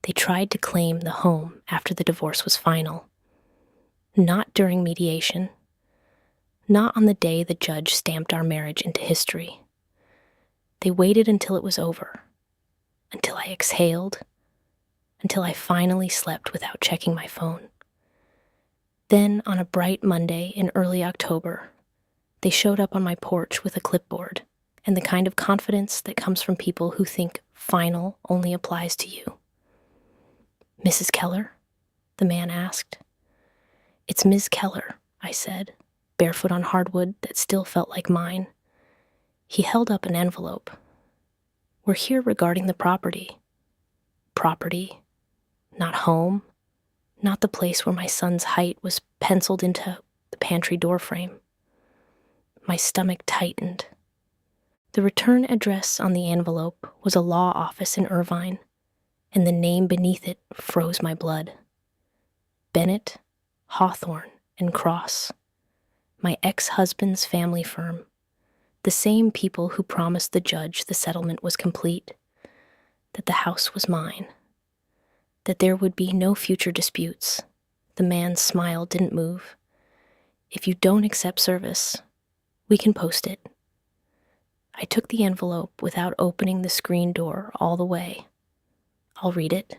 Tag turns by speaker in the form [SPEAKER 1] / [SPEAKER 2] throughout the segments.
[SPEAKER 1] They tried to claim the home after the divorce was final. Not during mediation. Not on the day the judge stamped our marriage into history. They waited until it was over, until I exhaled, until I finally slept without checking my phone. Then, on a bright Monday in early October, they showed up on my porch with a clipboard and the kind of confidence that comes from people who think final only applies to you. "Mrs. Keller?" the man asked. "It's Ms. Keller," I said, barefoot on hardwood that still felt like mine. He held up an envelope. "We're here regarding the property." Property, not home, not the place where my son's height was penciled into the pantry doorframe. My stomach tightened. The return address on the envelope was a law office in Irvine, and the name beneath it froze my blood. Bennett, Hawthorne, and Cross, my ex-husband's family firm, the same people who promised the judge the settlement was complete, that the house was mine, that there would be no future disputes. The man's smile didn't move. "If you don't accept service, we can post it." I took the envelope without opening the screen door all the way. "I'll read it."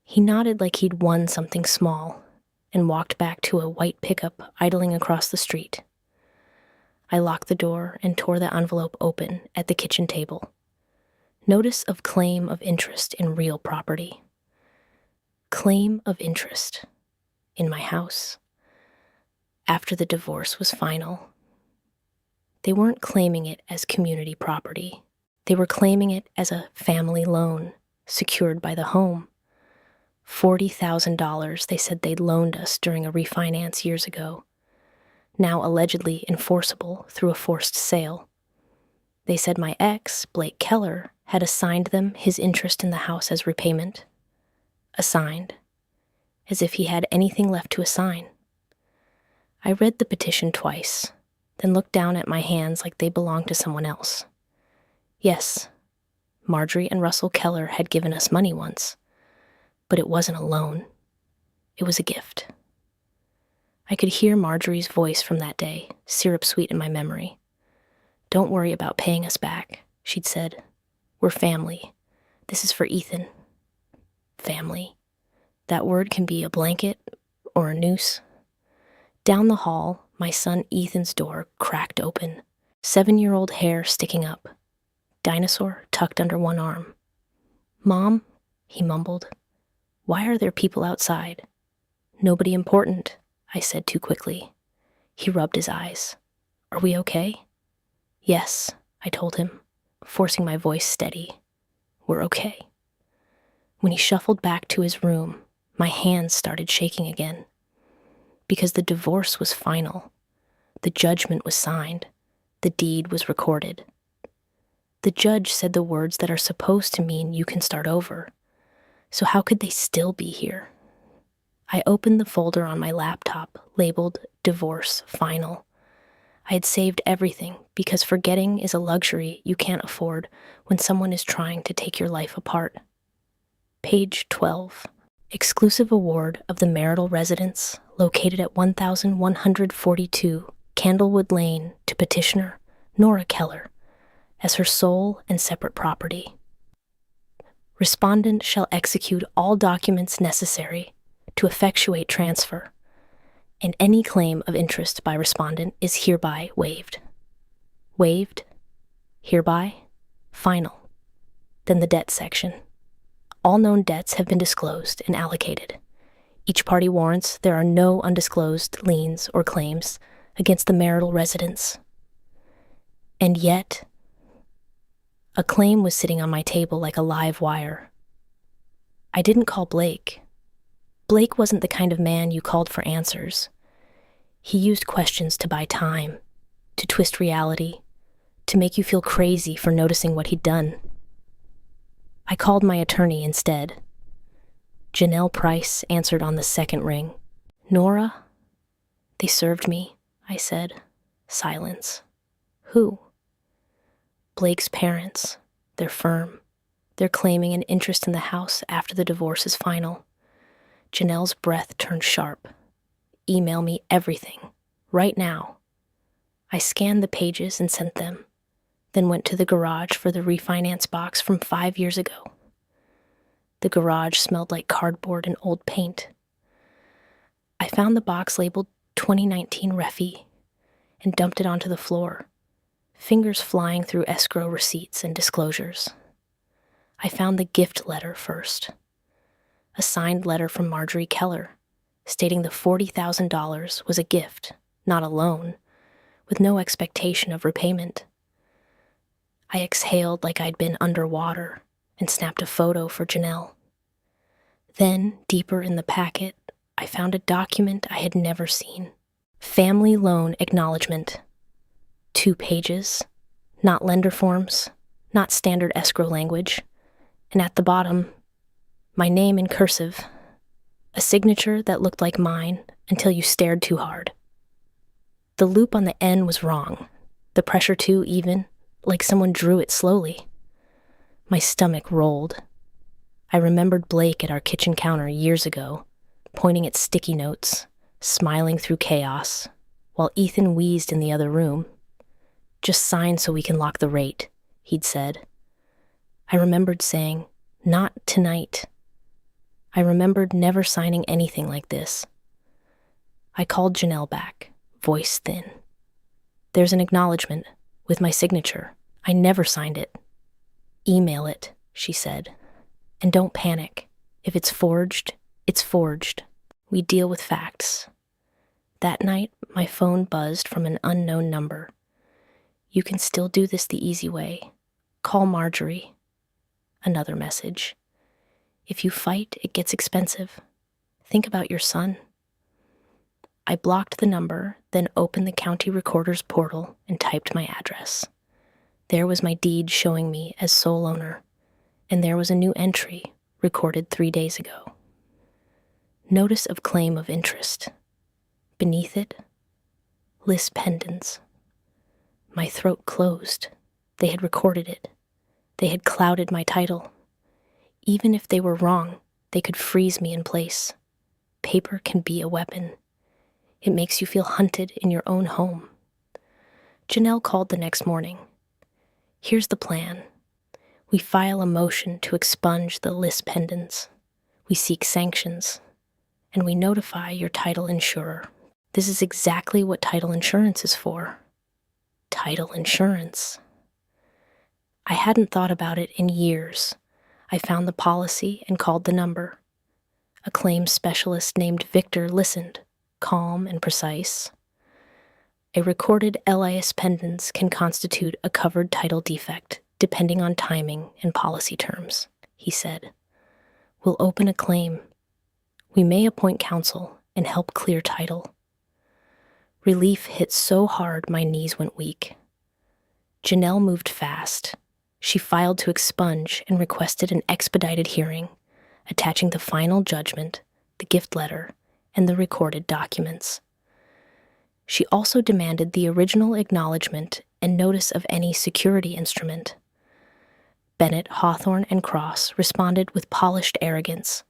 [SPEAKER 1] He nodded like he'd won something small and walked back to a white pickup idling across the street. I locked the door and tore the envelope open at the kitchen table. Notice of claim of interest in real property. Claim of interest in my house. After the divorce was final. They weren't claiming it as community property. They were claiming it as a family loan secured by the home. $40,000 they said they'd loaned us during a refinance years ago, now allegedly enforceable through a forced sale. They said my ex, Blake Keller, had assigned them his interest in the house as repayment. Assigned. As if he had anything left to assign. I read the petition twice, then looked down at my hands like they belonged to someone else. Yes, Marjorie and Russell Keller had given us money once, but it wasn't a loan. It was a gift. I could hear Marjorie's voice from that day, syrup sweet in my memory. "Don't worry about paying us back," she'd said. "We're family. This is for Ethan." Family. That word can be a blanket or a noose. Down the hall, my son Ethan's door cracked open, 7-year-old hair sticking up, dinosaur tucked under one arm. "Mom," he mumbled, "why are there people outside?" "Nobody important," I said too quickly. He rubbed his eyes. "Are we okay?" "Yes," I told him, forcing my voice steady. "We're okay." When he shuffled back to his room, my hands started shaking again. Because the divorce was final. The judgment was signed. The deed was recorded. The judge said the words that are supposed to mean you can start over. So how could they still be here? I opened the folder on my laptop labeled Divorce Final. I had saved everything because forgetting is a luxury you can't afford when someone is trying to take your life apart. Page 12. Exclusive award of the marital residence located at 1142 Candlewood Lane to petitioner Nora Keller as her sole and separate property. Respondent shall execute all documents necessary to effectuate transfer, and any claim of interest by respondent is hereby waived. Waived, hereby, final. Then the debt section. All known debts have been disclosed and allocated. Each party warrants there are no undisclosed liens or claims against the marital residence. And yet, a claim was sitting on my table like a live wire. I didn't call Blake. Blake wasn't the kind of man you called for answers. He used questions to buy time, to twist reality, to make you feel crazy for noticing what he'd done. I called my attorney instead. Janelle Price answered on the second ring. "Nora?" "They served me," I said. Silence. "Who?" "Blake's parents, their firm, They're claiming an interest in the house after the divorce is final. Janelle's breath turned sharp. Email me everything, right now. I scanned the pages and sent them, then went to the garage for the refinance box from 5 years ago. The garage smelled like cardboard and old paint. I found the box labeled 2019 rekey and dumped it onto the floor, fingers flying through escrow receipts and disclosures. I found the gift letter first, a signed letter from Nora Keller stating the $40,000 was a gift, not a loan, with no expectation of repayment. I exhaled like I'd been underwater and snapped a photo for Janelle. Then, deeper in the packet, I found a document I had never seen. Family loan acknowledgement. 2 pages, not lender forms, not standard escrow language, and at the bottom, my name in cursive, a signature that looked like mine until you stared too hard. The loop on the N was wrong, the pressure too even, like someone drew it slowly. My stomach rolled. I remembered Blake at our kitchen counter years ago, pointing at sticky notes, smiling through chaos, while Ethan wheezed in the other room. "Just sign so we can lock the rate," he'd said. I remembered saying, "Not tonight." I remembered never signing anything like this. I called Janelle back, voice thin. "There's an acknowledgement, with my signature. I never signed it." "Email it," she said. "And don't panic. If it's forged, it's forged. We deal with facts." That night, my phone buzzed from an unknown number. "You can still do this the easy way. Call Marjorie." Another message. "If you fight, it gets expensive. Think about your son." I blocked the number, then opened the county recorder's portal and typed my address. There was my deed showing me as sole owner, and there was a new entry recorded 3 days ago. Notice of claim of interest. Beneath it, lis pendens. My throat closed. They had recorded it. They had clouded my title. Even if they were wrong, they could freeze me in place. Paper can be a weapon. It makes you feel hunted in your own home. Janelle called the next morning. "Here's the plan. We file a motion to expunge the lis pendens. We seek sanctions. And we notify your title insurer." This is exactly what title insurance is for. Title insurance. I hadn't thought about it in years. I found the policy and called the number. A claims specialist named Victor listened, calm and precise. "A recorded lis pendens can constitute a covered title defect, depending on timing and policy terms," he said. "We'll open a claim. We may appoint counsel and help clear title." Relief hit so hard my knees went weak. Janelle moved fast. She filed to expunge and requested an expedited hearing, attaching the final judgment, the gift letter, and the recorded documents. She also demanded the original acknowledgement and notice of any security instrument. Bennett, Hawthorne, and Cross responded with polished arrogance.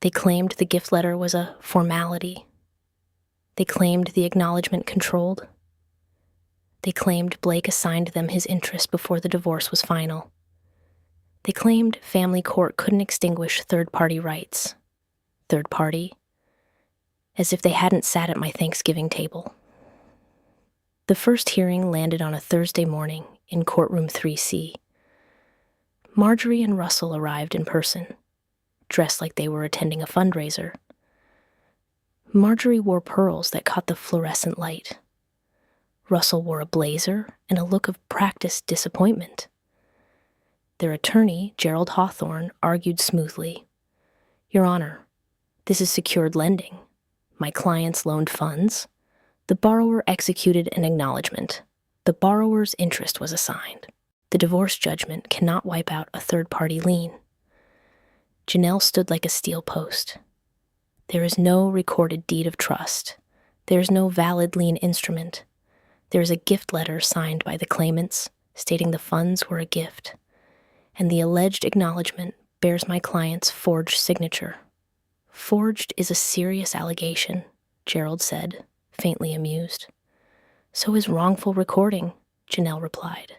[SPEAKER 1] They claimed the gift letter was a formality. They claimed the acknowledgement controlled. They claimed Blake assigned them his interest before the divorce was final. They claimed family court couldn't extinguish third-party rights. Third party? As if they hadn't sat at my Thanksgiving table. The first hearing landed on a Thursday morning in courtroom 3C. Marjorie and Russell arrived in person, dressed like they were attending a fundraiser. Marjorie wore pearls that caught the fluorescent light. Russell wore a blazer and a look of practiced disappointment. Their attorney, Gerald Hawthorne, argued smoothly, "Your Honor, this is secured lending. My clients loaned funds. The borrower executed an acknowledgement. The borrower's interest was assigned. The divorce judgment cannot wipe out a third-party lien." Janelle stood like a steel post. "There is no recorded deed of trust. There is no valid lien instrument. There is a gift letter signed by the claimants stating the funds were a gift. and the alleged acknowledgement bears my client's forged signature. Forged is a serious allegation, Gerald said, faintly amused. So is wrongful recording, Janelle replied.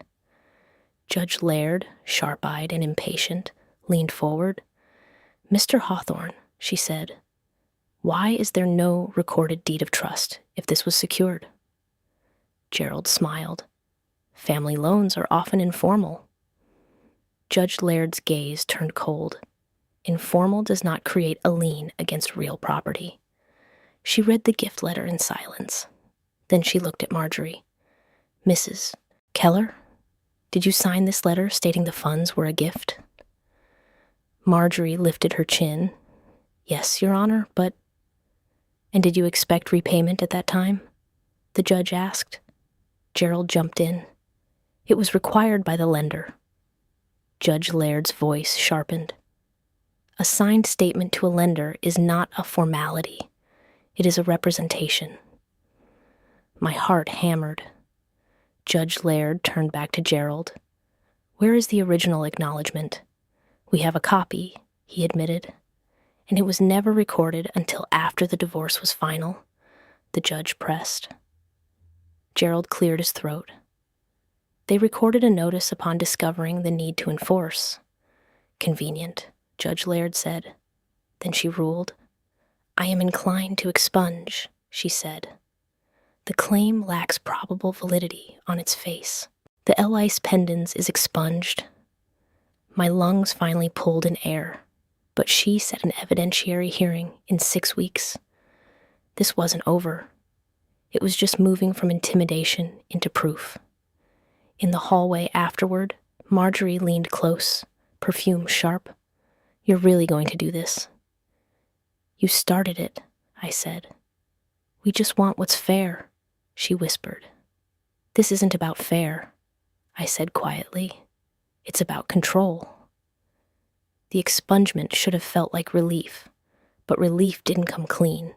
[SPEAKER 1] Judge Laird, sharp-eyed and impatient, leaned forward. Mr. Hawthorne, she said, why is there no recorded deed of trust if this was secured? Gerald smiled. Family loans are often informal. Judge Laird's gaze turned cold. Informal does not create a lien against real property. She read the gift letter in silence. Then she looked at Marjorie. Mrs. Keller, did you sign this letter stating the funds were a gift? Marjorie lifted her chin. Yes, Your Honor, but... And did you expect repayment at that time? The judge asked. Gerald jumped in. It was required by the lender. Judge Laird's voice sharpened. A signed statement to a lender is not a formality. It is a representation. My heart hammered. Judge Laird turned back to Gerald. Where is the original acknowledgement? We have a copy, he admitted. And it was never recorded until after the divorce was final, the judge pressed. Gerald cleared his throat. They recorded a notice upon discovering the need to enforce. Convenient, Judge Laird said. Then she ruled. I am inclined to expunge, she said. The claim lacks probable validity on its face. The Elice pendens is expunged. My lungs finally pulled in air, but she set an evidentiary hearing in 6 weeks. This wasn't over. It was just moving from intimidation into proof. In the hallway afterward, Marjorie leaned close, perfume sharp. You're really going to do this? You started it, I said. We just want what's fair, she whispered. This isn't about fair, I said quietly. It's about control. The expungement should have felt like relief, but relief didn't come clean.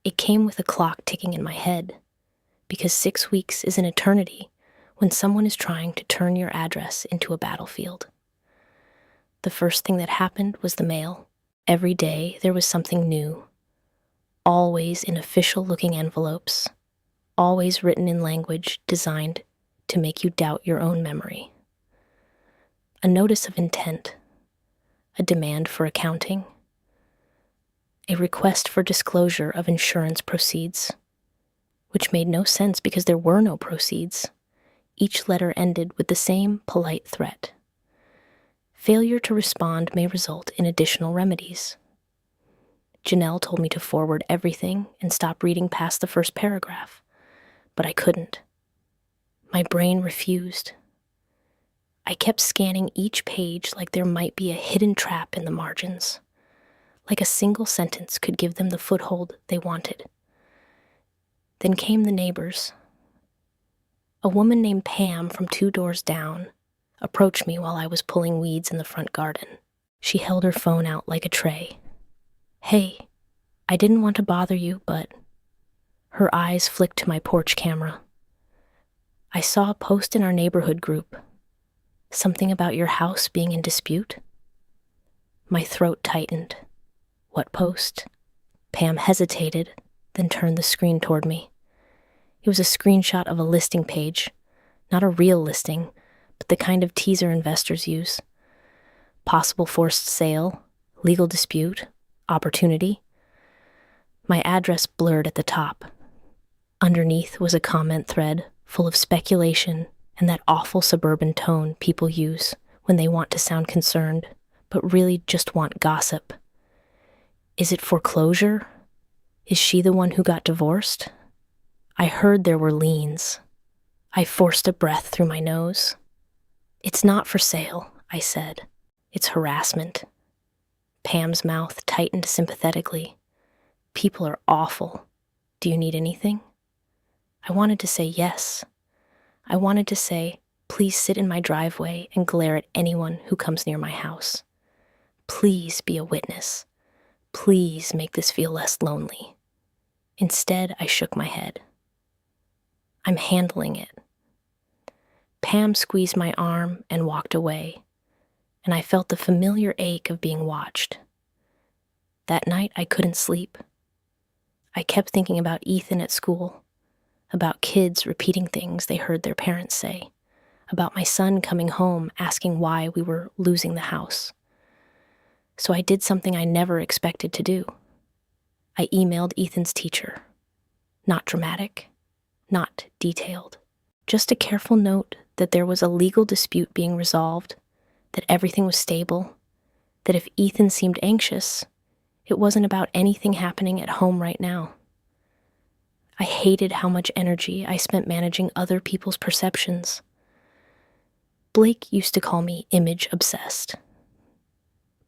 [SPEAKER 1] It came with a clock ticking in my head, because 6 weeks is an eternity when someone is trying to turn your address into a battlefield. The first thing that happened was the mail. Every day there was something new, always in official-looking envelopes, always written in language designed to make you doubt your own memory. A notice of intent, a demand for accounting, a request for disclosure of insurance proceeds, which made no sense because there were no proceeds. Each letter ended with the same polite threat. Failure to respond may result in additional remedies. Janelle told me to forward everything and stop reading past the first paragraph, but I couldn't. My brain refused. I kept scanning each page like there might be a hidden trap in the margins, like a single sentence could give them the foothold they wanted. Then came the neighbors. A woman named Pam from 2 doors down approached me while I was pulling weeds in the front garden. She held her phone out like a tray. Hey, I didn't want to bother you, but... Her eyes flicked to my porch camera. I saw a post in our neighborhood group. Something about your house being in dispute? My throat tightened. What post? Pam hesitated, then turned the screen toward me. It was a screenshot of a listing page, not a real listing, but the kind of teaser investors use. Possible forced sale, legal dispute, opportunity. My address blurred at the top. Underneath was a comment thread full of speculation and that awful suburban tone people use when they want to sound concerned, but really just want gossip. Is it foreclosure? Is she the one who got divorced? I heard there were liens. I forced a breath through my nose. It's not for sale, I said. It's harassment. Pam's mouth tightened sympathetically. People are awful. Do you need anything? I wanted to say yes. I wanted to say, please sit in my driveway and glare at anyone who comes near my house. Please be a witness. Please make this feel less lonely. Instead, I shook my head. I'm handling it. Pam squeezed my arm and walked away, and I felt the familiar ache of being watched. That night, I couldn't sleep. I kept thinking about Ethan at school, about kids repeating things they heard their parents say, about my son coming home asking why we were losing the house. So I did something I never expected to do. I emailed Ethan's teacher. Not dramatic, not detailed, just a careful note that there was a legal dispute being resolved, that everything was stable, that if Ethan seemed anxious, it wasn't about anything happening at home right now. I hated how much energy I spent managing other people's perceptions. Blake used to call me image obsessed,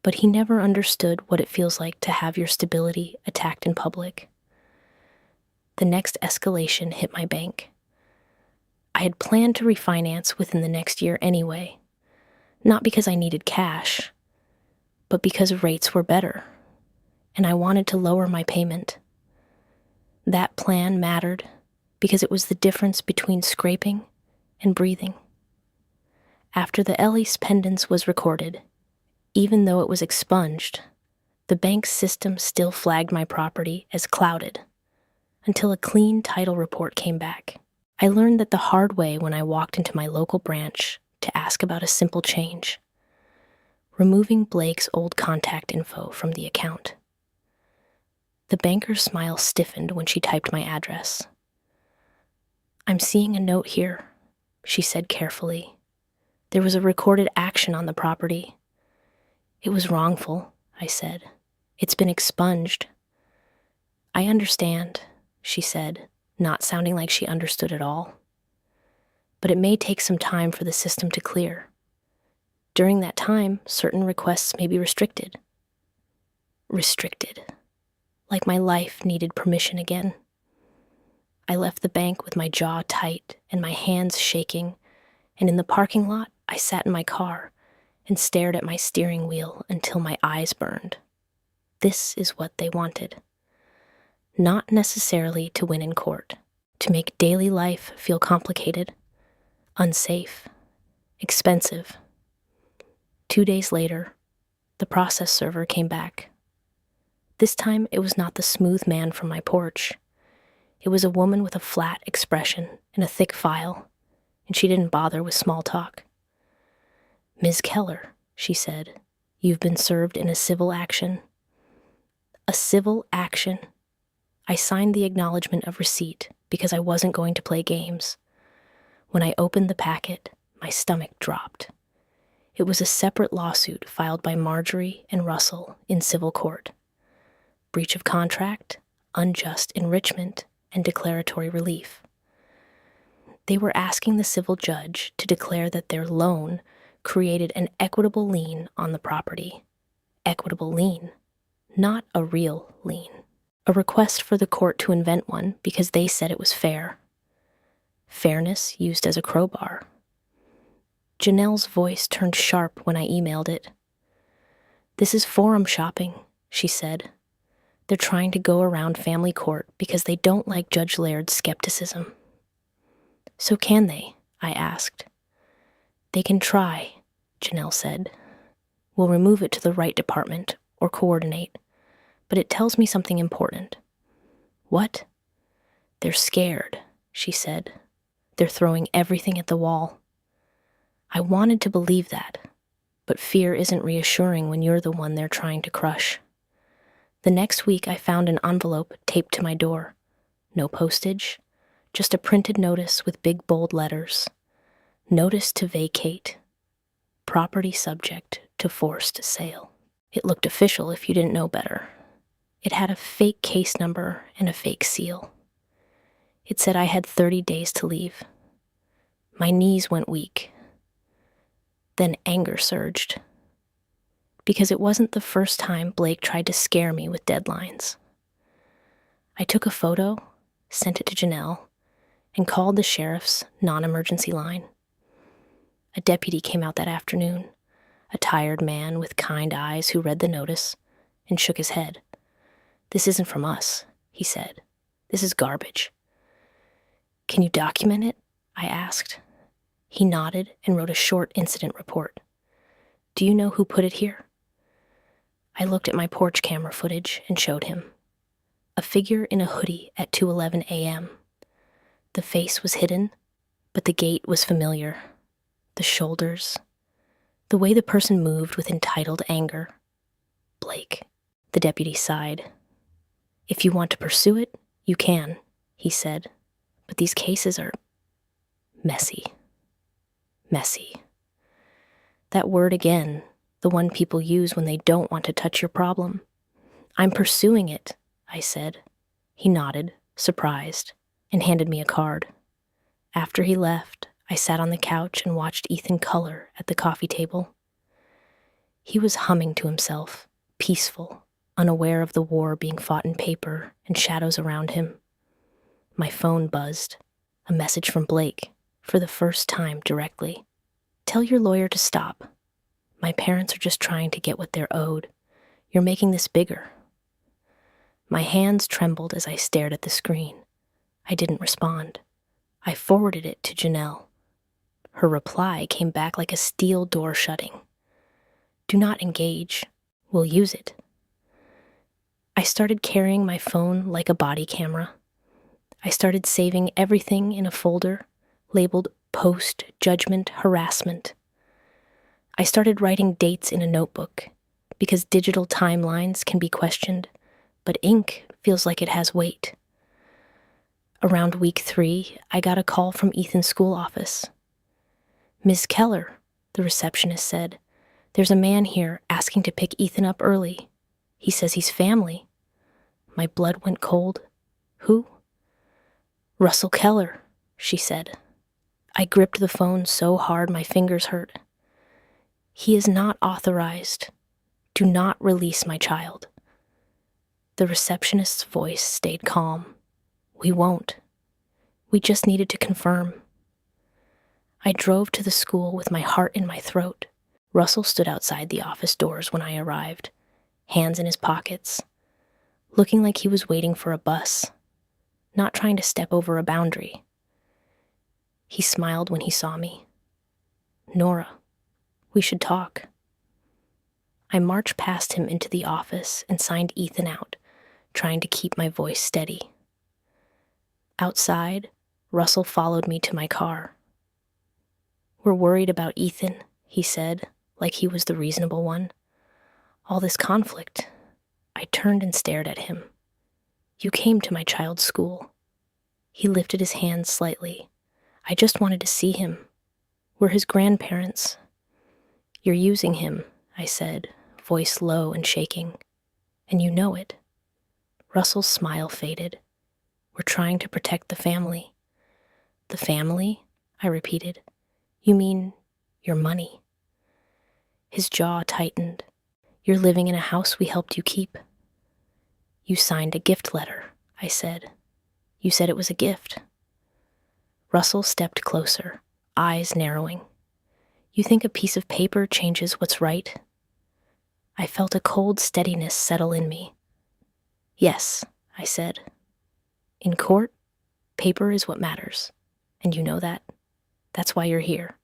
[SPEAKER 1] but he never understood what it feels like to have your stability attacked in public. The next escalation hit my bank. I had planned to refinance within the next year anyway, not because I needed cash, but because rates were better, and I wanted to lower my payment. That plan mattered because it was the difference between scraping and breathing. After the Ellis pendants was recorded, even though it was expunged, the bank's system still flagged my property as clouded until a clean title report came back. I learned that the hard way when I walked into my local branch to ask about a simple change: removing Blake's old contact info from the account. The banker's smile stiffened when she typed my address. "I'm seeing a note here," she said carefully. "There was a recorded action on the property." "It was wrongful," I said. "It's been expunged." "I understand," she said, not sounding like she understood at all. "But it may take some time for the system to clear. During that time, certain requests may be restricted." Restricted. Like my life needed permission again. I left the bank with my jaw tight and my hands shaking, and in the parking lot, I sat in my car and stared at my steering wheel until my eyes burned. This is what they wanted. Not necessarily to win in court, to make daily life feel complicated, unsafe, expensive. 2 days later, the process server came back. This time, it was not the smooth man from my porch. It was a woman with a flat expression and a thick file, and she didn't bother with small talk. "Ms. Keller," she said, "you've been served in a civil action." A civil action. I signed the acknowledgement of receipt because I wasn't going to play games. When I opened the packet, my stomach dropped. It was a separate lawsuit filed by Marjorie and Russell in civil court. Breach of contract, unjust enrichment, and declaratory relief. They were asking the civil judge to declare that their loan created an equitable lien on the property. Equitable lien, not a real lien. A request for the court to invent one because they said it was fair. Fairness used as a crowbar. Janelle's voice turned sharp when I emailed it. "This is forum shopping," she said. "They're trying to go around family court because they don't like Judge Laird's skepticism." "So can they?" I asked. "They can try," Janelle said. "We'll remove it to the right department or coordinate, but it tells me something important." "What?" "They're scared," she said. "They're throwing everything at the wall." I wanted to believe that, but fear isn't reassuring when you're the one they're trying to crush. The next week, I found an envelope taped to my door. No postage, just a printed notice with big bold letters. Notice to vacate. Property subject to forced sale. It looked official if you didn't know better. It had a fake case number and a fake seal. It said I had 30 days to leave. My knees went weak. Then anger surged. Because it wasn't the first time Blake tried to scare me with deadlines. I took a photo, sent it to Janelle, and called the sheriff's non-emergency line. A deputy came out that afternoon, a tired man with kind eyes who read the notice and shook his head. "This isn't from us," he said. "This is garbage." "Can you document it?" I asked. He nodded and wrote a short incident report. Do you know who put it here? I looked at my porch camera footage and showed him. A figure in a hoodie at 2:11 a.m. The face was hidden, but the gait was familiar. The shoulders, the way the person moved with entitled anger. Blake. The deputy sighed. If you want to pursue it, you can, he said. But these cases are messy. Messy. That word again, the one people use when they don't want to touch your problem. I'm pursuing it, I said. He nodded, surprised, and handed me a card. After he left, I sat on the couch and watched Ethan color at the coffee table. He was humming to himself, peaceful, unaware of the war being fought in paper and shadows around him. My phone buzzed. A message from Blake, for the first time directly. Tell your lawyer to stop. My parents are just trying to get what they're owed. You're making this bigger. My hands trembled as I stared at the screen. I didn't respond. I forwarded it to Janelle. Her reply came back like a steel door shutting. Do not engage. We'll use it. I started carrying my phone like a body camera. I started saving everything in a folder labeled post-judgment harassment. I started writing dates in a notebook because digital timelines can be questioned, but ink feels like it has weight. Around week 3, I got a call from Ethan's school office. Ms. Keller, the receptionist said, there's a man here asking to pick Ethan up early. He says he's family. My blood went cold. Who? Russell Keller, she said. I gripped the phone so hard my fingers hurt. He is not authorized. Do not release my child. The receptionist's voice stayed calm. We won't. We just needed to confirm. I drove to the school with my heart in my throat. Russell stood outside the office doors when I arrived, hands in his pockets, looking like he was waiting for a bus, not trying to step over a boundary. He smiled when he saw me. Nora, we should talk. I marched past him into the office and signed Ethan out, trying to keep my voice steady. Outside, Russell followed me to my car. We're worried about Ethan, he said, like he was the reasonable one. All this conflict. I turned and stared at him. You came to my child's school. He lifted his hand slightly. I just wanted to see him. We're his grandparents. You're using him, I said, voice low and shaking. And you know it. Russell's smile faded. We're trying to protect the family. The family? I repeated. You mean your money? His jaw tightened. You're living in a house we helped you keep. You signed a gift letter, I said. You said it was a gift. Russell stepped closer, eyes narrowing. You think a piece of paper changes what's right? I felt a cold steadiness settle in me. Yes, I said. In court, paper is what matters, and you know that. That's why you're here.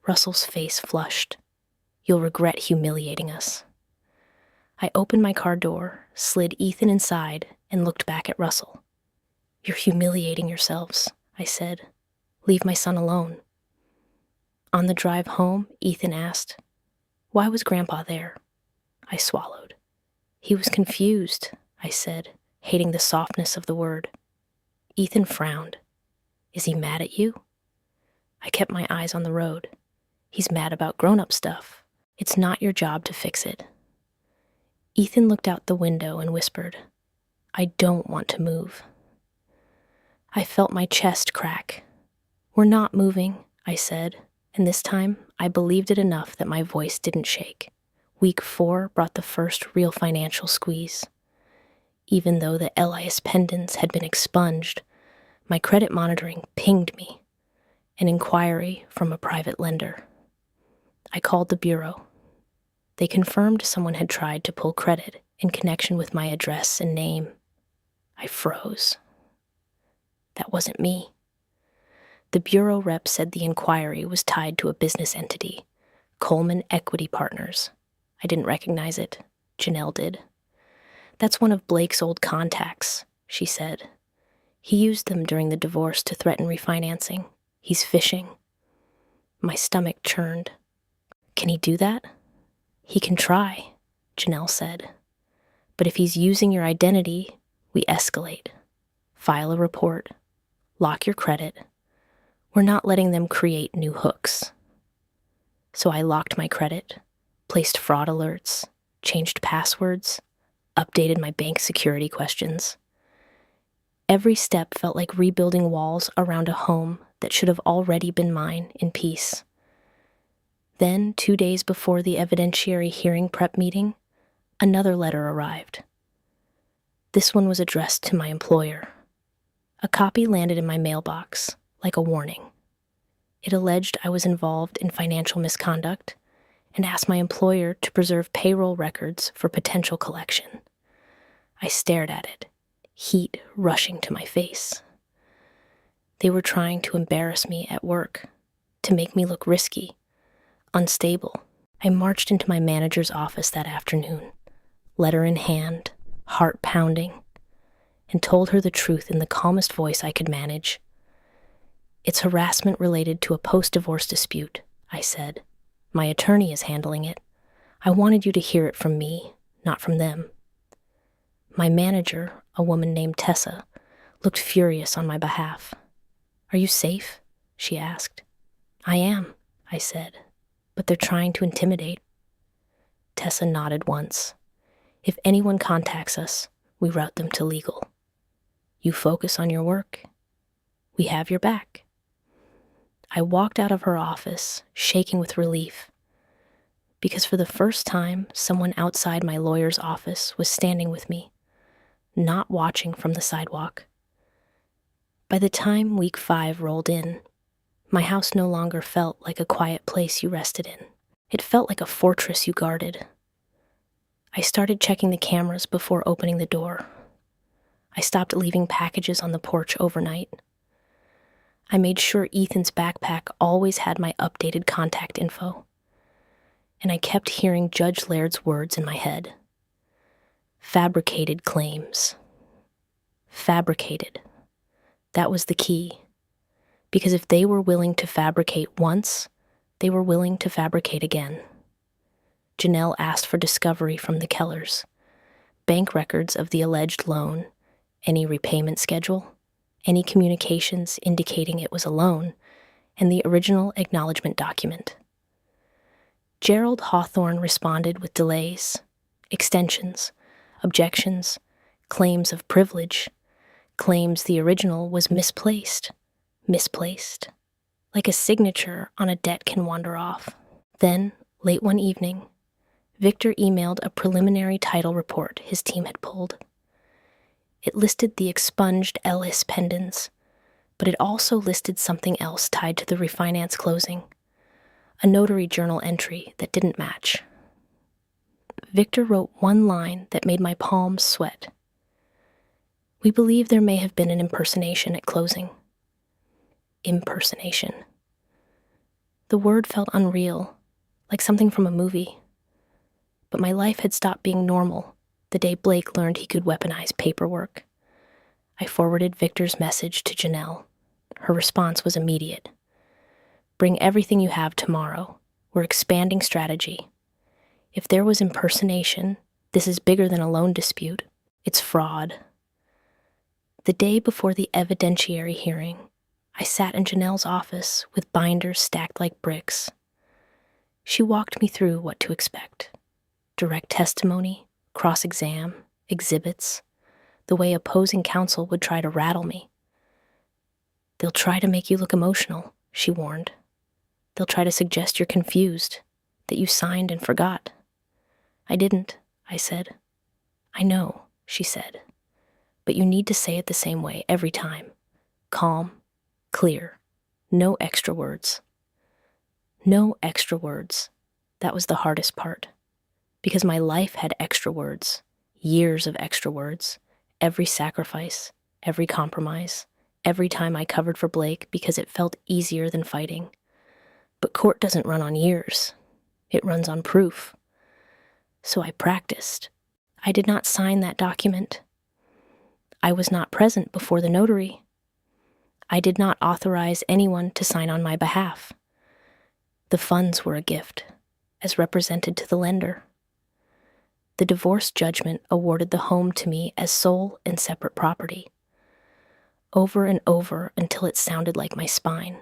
[SPEAKER 1] Russell's face flushed. You'll regret humiliating us. I opened my car door, slid Ethan inside, and looked back at Russell. You're humiliating yourselves, I said. Leave my son alone. On the drive home, Ethan asked, why was Grandpa there? I swallowed. He was confused, I said, hating the softness of the word. Ethan frowned. Is he mad at you? I kept my eyes on the road. He's mad about grown-up stuff. It's not your job to fix it. Ethan looked out the window and whispered, I don't want to move. I felt my chest crack. We're not moving, I said, and this time I believed it enough that my voice didn't shake. Week 4 brought the first real financial squeeze. Even though the LIS pendants had been expunged, my credit monitoring pinged me. An inquiry from a private lender. I called the bureau. They confirmed someone had tried to pull credit in connection with my address and name. I froze. That wasn't me. The bureau rep said the inquiry was tied to a business entity, Coleman Equity Partners. I didn't recognize it. Janelle did. That's one of Blake's old contacts, she said. He used them during the divorce to threaten refinancing. He's fishing. My stomach churned. Can he do that? He can try, Janelle said. But if he's using your identity, we escalate. File a report. Lock your credit. We're not letting them create new hooks. So I locked my credit, placed fraud alerts, changed passwords, updated my bank security questions. Every step felt like rebuilding walls around a home that should have already been mine in peace. Then, 2 days before the evidentiary hearing prep meeting, another letter arrived. This one was addressed to my employer. A copy landed in my mailbox, like a warning. It alleged I was involved in financial misconduct and asked my employer to preserve payroll records for potential collection. I stared at it, heat rushing to my face. They were trying to embarrass me at work, to make me look risky, unstable. I marched into my manager's office that afternoon, letter in hand, heart pounding, and told her the truth in the calmest voice I could manage. It's harassment related to a post-divorce dispute, I said. My attorney is handling it. I wanted you to hear it from me, not from them. My manager, a woman named Tessa, looked furious on my behalf. Are you safe? She asked. I am, I said, but they're trying to intimidate. Tessa nodded once. If anyone contacts us, we route them to legal. You focus on your work. We have your back. I walked out of her office, shaking with relief, because for the first time, someone outside my lawyer's office was standing with me, not watching from the sidewalk. By the time week 5 rolled in, my house no longer felt like a quiet place you rested in. It felt like a fortress you guarded. I started checking the cameras before opening the door. I stopped leaving packages on the porch overnight. I made sure Ethan's backpack always had my updated contact info. And I kept hearing Judge Laird's words in my head. Fabricated claims. Fabricated. That was the key. Because if they were willing to fabricate once, they were willing to fabricate again. Janelle asked for discovery from the Kellers. Bank records of the alleged loan, any repayment schedule, any communications indicating it was a loan, and the original acknowledgement document. Gerald Hawthorne responded with delays, extensions, objections, claims of privilege, claims the original was misplaced, like a signature on a debt can wander off. Then, late one evening, Victor emailed a preliminary title report his team had pulled. It listed the expunged Ellis pendants, but it also listed something else tied to the refinance closing, a notary journal entry that didn't match. Victor wrote one line that made my palms sweat. We believe there may have been an impersonation at closing. Impersonation. The word felt unreal, like something from a movie. But my life had stopped being normal the day Blake learned he could weaponize paperwork. I forwarded Victor's message to Janelle. Her response was immediate. Bring everything you have tomorrow. We're expanding strategy. If there was impersonation, this is bigger than a loan dispute. It's fraud. The day before the evidentiary hearing, I sat in Janelle's office with binders stacked like bricks. She walked me through what to expect. Direct testimony, cross-exam, exhibits, the way opposing counsel would try to rattle me. They'll try to make you look emotional, she warned. They'll try to suggest you're confused, that you signed and forgot. I didn't, I said. I know, she said. But you need to say it the same way every time. Calm, clear, no extra words. No extra words. That was the hardest part. Because my life had extra words, years of extra words, every sacrifice, every compromise, every time I covered for Blake because it felt easier than fighting. But court doesn't run on years. It runs on proof. So I practiced. I did not sign that document. I was not present before the notary. I did not authorize anyone to sign on my behalf. The funds were a gift, as represented to the lender. The divorce judgment awarded the home to me as sole and separate property, over and over until it sounded like my spine.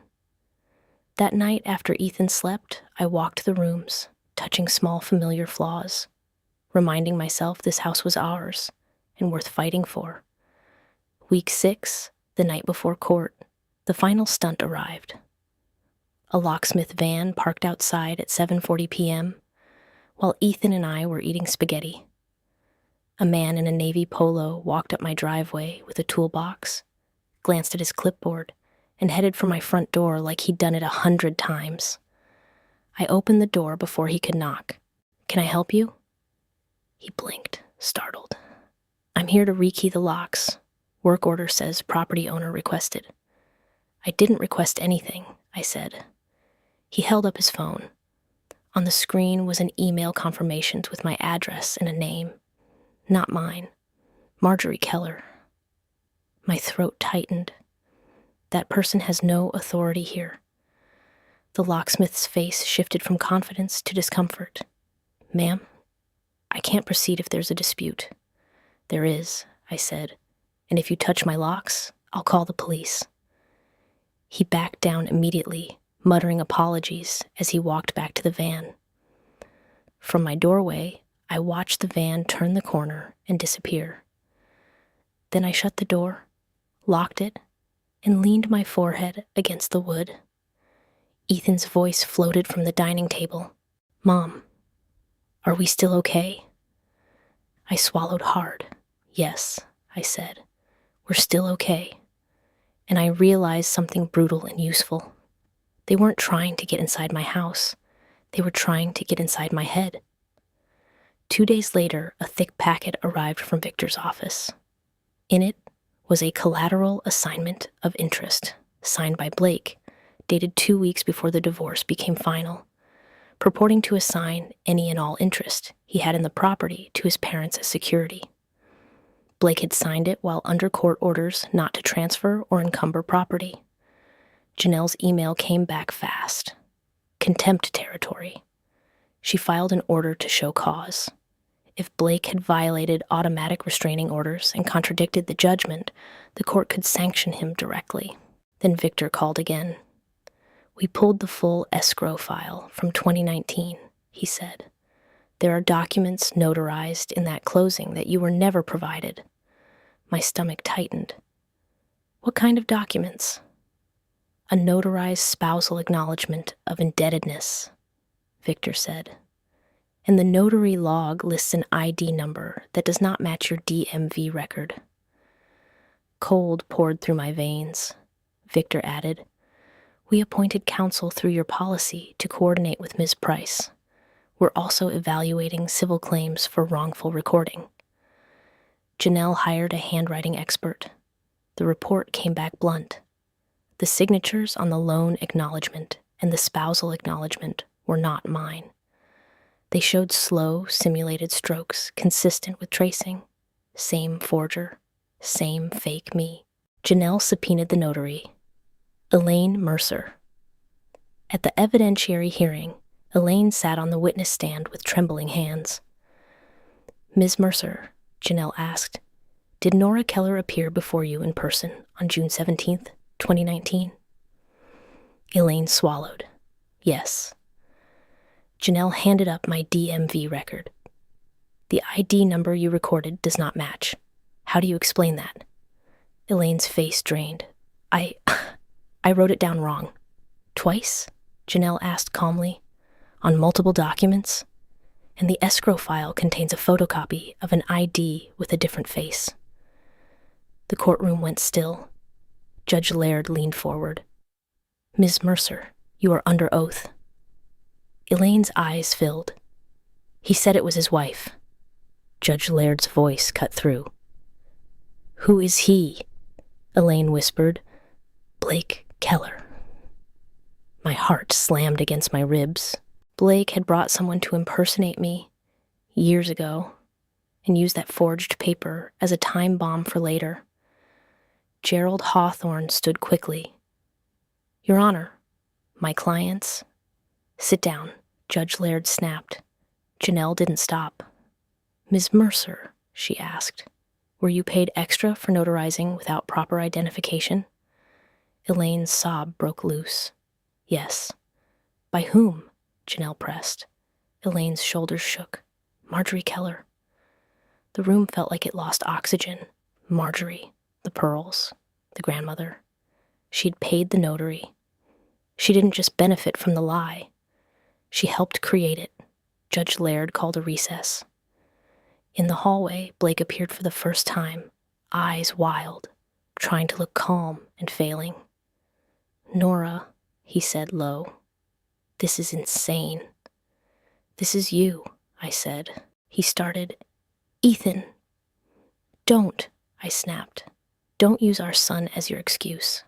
[SPEAKER 1] That night after Ethan slept, I walked the rooms, touching small familiar flaws, reminding myself this house was ours and worth fighting for. Week 6, the night before court, the final stunt arrived. A locksmith van parked outside at 7:40 p.m., while Ethan and I were eating spaghetti. A man in a navy polo walked up my driveway with a toolbox, glanced at his clipboard, and headed for my front door like he'd done it 100 times. I opened the door before he could knock. "Can I help you?" He blinked, startled. "I'm here to rekey the locks. Work order says property owner requested." "I didn't request anything," I said. He held up his phone. On the screen was an email confirmation with my address and a name. Not mine. Nora Keller. My throat tightened. That person has no authority here. The locksmith's face shifted from confidence to discomfort. "Ma'am, I can't proceed if there's a dispute." "There is," I said, "and if you touch my locks, I'll call the police." He backed down immediately, muttering apologies as he walked back to the van. From my doorway, I watched the van turn the corner and disappear. Then I shut the door, locked it, and leaned my forehead against the wood. Ethan's voice floated from the dining table. "Mom, are we still okay?" I swallowed hard. "Yes," I said, "we're still okay." And I realized something brutal and useful. They weren't trying to get inside my house. They were trying to get inside my head. 2 days later, a thick packet arrived from Victor's office. In it was a collateral assignment of interest, signed by Blake, dated 2 weeks before the divorce became final, purporting to assign any and all interest he had in the property to his parents as security. Blake had signed it while under court orders not to transfer or encumber property. Janelle's email came back fast. Contempt territory. She filed an order to show cause. If Blake had violated automatic restraining orders and contradicted the judgment, the court could sanction him directly. Then Victor called again. "We pulled the full escrow file from 2019, he said. "There are documents notarized in that closing that you were never provided." My stomach tightened. "What kind of documents?" "A notarized spousal acknowledgement of indebtedness," Victor said. "And the notary log lists an ID number that does not match your DMV record." Cold poured through my veins. Victor added, "We appointed counsel through your policy to coordinate with Ms. Price. We're also evaluating civil claims for wrongful recording." Janelle hired a handwriting expert. The report came back blunt. The signatures on the loan acknowledgement and the spousal acknowledgement were not mine. They showed slow, simulated strokes consistent with tracing. Same forger, same fake me. Janelle subpoenaed the notary, Elaine Mercer. At the evidentiary hearing, Elaine sat on the witness stand with trembling hands. "Ms. Mercer," Janelle asked, "did Nora Keller appear before you in person on June 17th, 2019? Elaine swallowed. "Yes." Janelle handed up my DMV record. "The ID number you recorded does not match. How do you explain that?" Elaine's face drained. I wrote it down wrong." "Twice?" Janelle asked calmly. "On multiple documents? And the escrow file contains a photocopy of an ID with a different face." The courtroom went still. Judge Laird leaned forward. "Ms. Mercer, you are under oath." Elaine's eyes filled. "He said it was his wife." Judge Laird's voice cut through. "Who is he?" Elaine whispered. "Blake Keller." My heart slammed against my ribs. Blake had brought someone to impersonate me years ago and used that forged paper as a time bomb for later. Gerald Hawthorne stood quickly. "Your Honor, my clients." "Sit down," Judge Laird snapped. Janelle didn't stop. "Ms. Mercer," she asked, "were you paid extra for notarizing without proper identification?" Elaine's sob broke loose. "Yes." "By whom?" Janelle pressed. Elaine's shoulders shook. "Marjorie Keller." The room felt like it lost oxygen. Marjorie, the pearls, the grandmother. She'd paid the notary. She didn't just benefit from the lie. She helped create it. Judge Laird called a recess. In the hallway, Blake appeared for the first time, eyes wild, trying to look calm and failing. "Nora," he said low, "this is insane." "This is you," I said. He started. "Ethan." "Don't," I snapped. "Don't use our son as your excuse."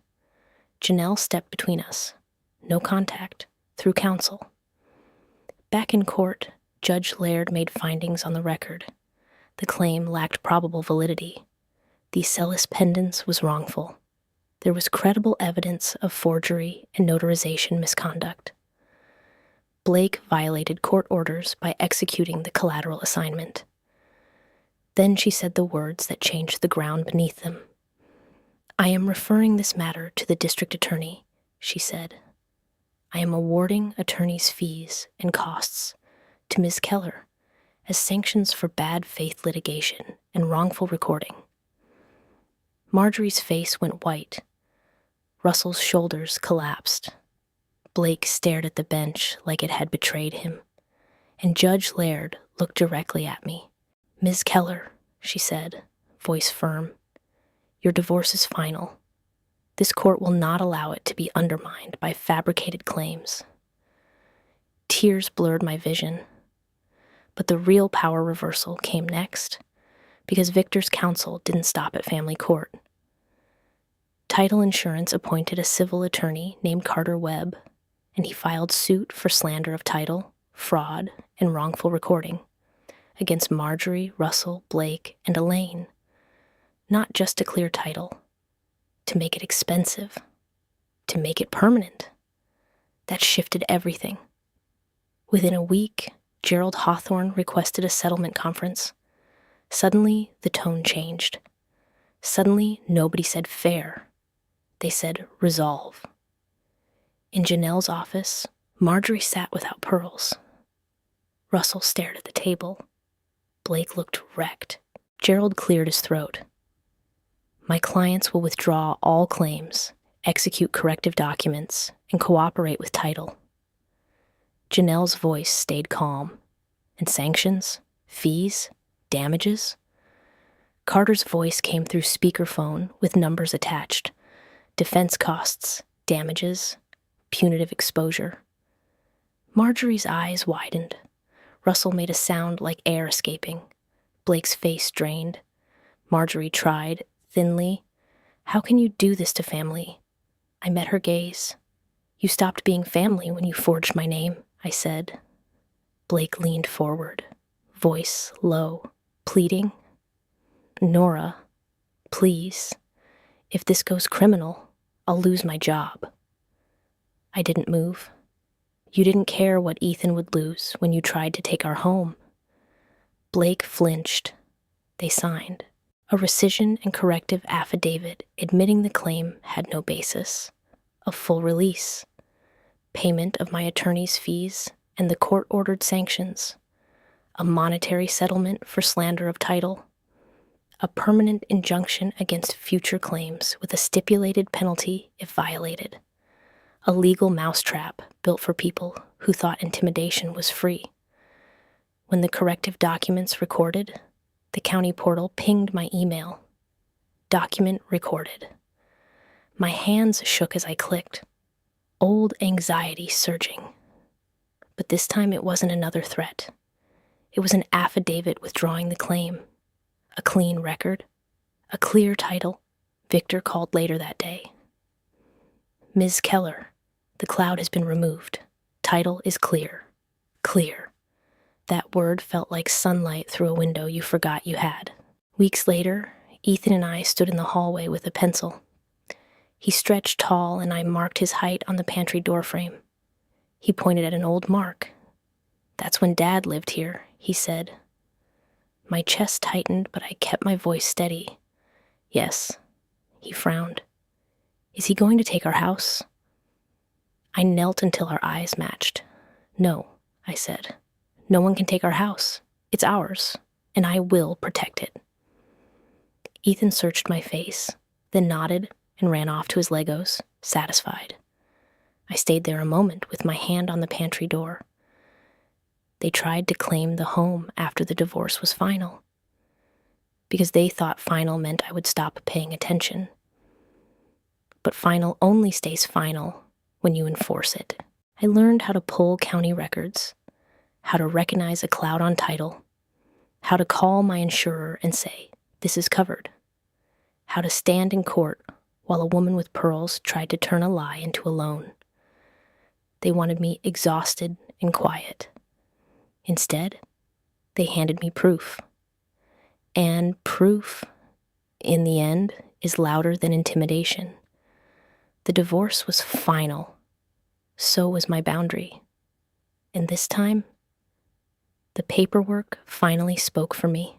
[SPEAKER 1] Janelle stepped between us. No contact, through counsel. Back in court, Judge Laird made findings on the record. The claim lacked probable validity. The Celis pendens was wrongful. There was credible evidence of forgery and notarization misconduct. Blake violated court orders by executing the collateral assignment. Then she said the words that changed the ground beneath them. "I am referring this matter to the district attorney," she said. "I am awarding attorney's fees and costs to Ms. Keller as sanctions for bad faith litigation and wrongful recording." Marjorie's face went white. Russell's shoulders collapsed. Blake stared at the bench like it had betrayed him, and Judge Laird looked directly at me. "Ms. Keller," she said, voice firm, "your divorce is final. This court will not allow it to be undermined by fabricated claims." Tears blurred my vision. But the real power reversal came next, because Victor's counsel didn't stop at family court. Title Insurance appointed a civil attorney named Carter Webb, and he filed suit for slander of title, fraud, and wrongful recording against Marjorie, Russell, Blake, and Elaine, not just to clear title, to make it expensive, to make it permanent. That shifted everything. Within a week, Gerald Hawthorne requested a settlement conference. Suddenly, the tone changed. Suddenly, nobody said fair. They said resolve. In Janelle's office, Marjorie sat without pearls. Russell stared at the table. Blake looked wrecked. Gerald cleared his throat. "My clients will withdraw all claims, execute corrective documents, and cooperate with title." Janelle's voice stayed calm. "And sanctions? Fees? Damages?" Carter's voice came through speakerphone with numbers attached. Defense costs, damages, punitive exposure. Marjorie's eyes widened. Russell made a sound like air escaping. Blake's face drained. Marjorie tried, thinly, "How can you do this to family?" I met her gaze. "You stopped being family when you forged my name," I said. Blake leaned forward, voice low, pleading. "Nora, please. If this goes criminal, I'll lose my job." I didn't move. "You didn't care what Ethan would lose when you tried to take our home." Blake flinched. They signed. A rescission and corrective affidavit admitting the claim had no basis. A full release. Payment of my attorney's fees and the court-ordered sanctions. A monetary settlement for slander of title. A permanent injunction against future claims with a stipulated penalty if violated. A legal mousetrap built for people who thought intimidation was free. When the corrective documents recorded, the county portal pinged my email. Document recorded. My hands shook as I clicked, old anxiety surging. But this time it wasn't another threat. It was an affidavit withdrawing the claim. A clean record. A clear title. Victor called later that day. "Ms. Keller, the cloud has been removed. Title is clear." Clear. That word felt like sunlight through a window you forgot you had. Weeks later, Ethan and I stood in the hallway with a pencil. He stretched tall, and I marked his height on the pantry doorframe. He pointed at an old mark. "That's when Dad lived here," he said. My chest tightened, but I kept my voice steady. "Yes." He frowned. "Is he going to take our house?" I knelt until our eyes matched. "No," I said. "No one can take our house. It's ours, and I will protect it." Ethan searched my face, then nodded and ran off to his Legos, satisfied. I stayed there a moment with my hand on the pantry door. They tried to claim the home after the divorce was final, because they thought final meant I would stop paying attention. But final only stays final when you enforce it. I learned how to pull county records, how to recognize a cloud on title, how to call my insurer and say, "This is covered," how to stand in court while a woman with pearls tried to turn a lie into a loan. They wanted me exhausted and quiet. Instead, they handed me proof. And proof, in the end, is louder than intimidation. The divorce was final. So was my boundary. And this time, the paperwork finally spoke for me.